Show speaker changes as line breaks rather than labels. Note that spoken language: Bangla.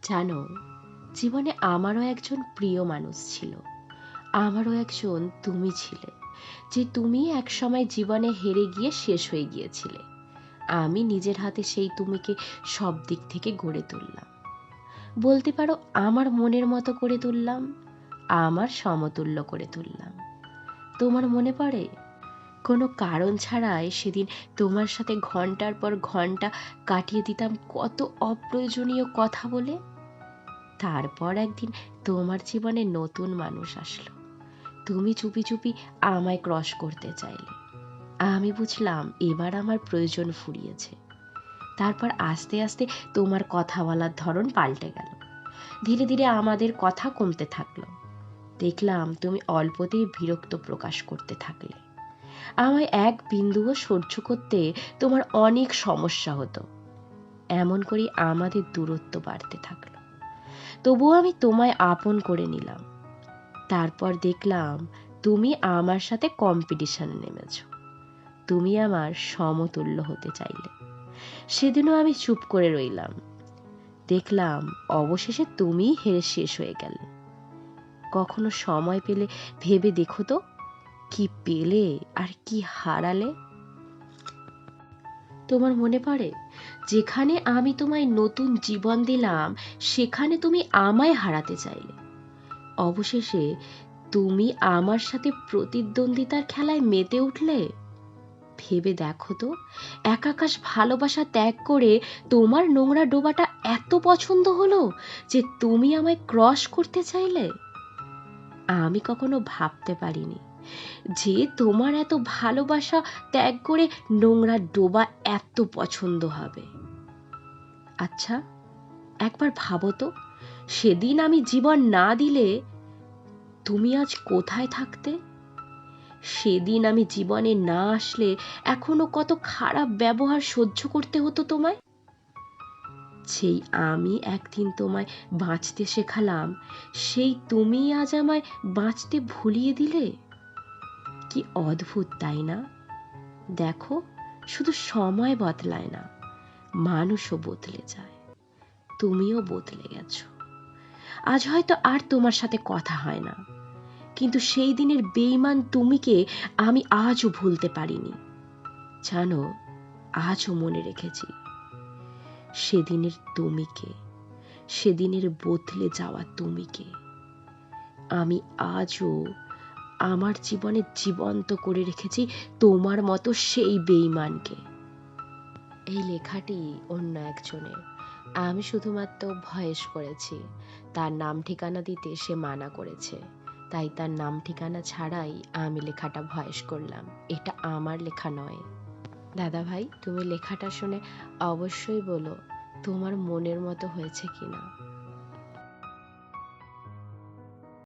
জানো, জীবনে আমারও একজন প্রিয় মানুষ ছিল। আমারও একজন তুমি ছিলে, যে তুমি একসময় জীবনে হেরে গিয়ে শেষ হয়ে গিয়েছিলে। আমি নিজের হাতে সেই তুমিকে সব দিক থেকে গড়ে তুললাম। বলতে পারো আমার মনের মতো করে তুললাম, আমার সমতুল্য করে তুললাম। তোমার মনে পড়ে, কোনো কারণ ছাড়াই সেদিন তোমার সাথে ঘন্টার পর ঘন্টা কাটিয়ে দিতাম কত অপ্রয়োজনীয় কথা বলে। তারপর একদিন তোমার জীবনে নতুন মানুষ আসলো। তুমি চুপি চুপি আমায় ক্রস করতে চাইলে। আমি বুঝলাম এবার আমার প্রয়োজন ফুরিয়েছে। তারপর আস্তে আস্তে তোমার কথা বলার ধরন পাল্টে গেল। ধীরে ধীরে আমাদের কথা কমতে থাকলো। দেখলাম তুমি অল্পতেই বিরক্ত প্রকাশ করতে থাকলে। আমায় এক বিন্দুও সহ্য করতে তোমার অনেক সমস্যা হতো। এমন করে আমাদের দূরত্ব বাড়তে থাকলো। তবুও আমি তোমায় আপন করে নিলাম। তারপর দেখলাম তুমি আমার সাথে কম্পিটিশনে নেমেছ। তুমি আমার সমতুল্য হতে চাইলে। সেদিনও আমি চুপ করে রইলাম। দেখলাম অবশেষে তুমি হেরে শেষ হয়ে গেলে। কখনো সময় পেলে ভেবে দেখো তো, কি পেলে আর কি হারালে। তোমার মনে পড়ে, যেখানে আমি তোমায় নতুন জীবন দিলাম, সেখানে তুমি আমায় হারাতে চাইলে। অবশেষে তুমি আমার সাথে প্রতিদ্বন্দ্বিতার খেলায় মেতে উঠলে। ভেবে দেখো তো, এক আকাশ ভালোবাসা ত্যাগ করে তোমার নোংরা ডোবাটা এত পছন্দ হলো যে তুমি আমায় ক্রস করতে চাইলে। আমি কখনো ভাবতে পারিনি যে তোমার এত ভালোবাসা ত্যাগ করে নোংরা ডোবা এত পছন্দ হবে। আচ্ছা, একবার ভাবো তো, সেদিন আমি জীবন না দিলে তুমি আজ কোথায় থাকতে? সেদিন আমি জীবনে না আসলে এখনো কত খারাপ ব্যবহার সহ্য করতে হতো তোমায়। সেই আমি একদিন তোমায় বাঁচতে শেখালাম, সেই তুমি আজ আমায় বাঁচতে ভুলিয়ে দিলে। কি অদ্ভুত, তাই না? দেখো, শুধু সময় বদলায় না, মানুষও বদলে যায়। তুমিও বদলে গেছো। আজ হয়তো আর তোমার সাথে কথা হয় না, কিন্তু সেই দিনের বেঈমান তুমিকে আমি আজও ভুলতে পারিনি। জানো, আজও মনে রেখেছি সেদিনের তুমিকে, সেদিনের বদলে যাওয়া তুমিকে। আমি আজও আমার জীবনে জীবন্ত করে রেখেছি তোমার মতো সেই বেঈমানকে। এই লেখাটি অন্য একজনের। আমি শুধুমাত্র ভয়েস করেছি। তার নাম ঠিকানা দিতে সে মানা করেছে, তাই তার নাম ঠিকানা ছাড়াই আমি লেখাটা ভয়েস করলাম। এটা আমার লেখা নয়। দাদা ভাই, তুমি লেখাটা শুনে অবশ্যই বলো তোমার মনের মতো হয়েছে কিনা।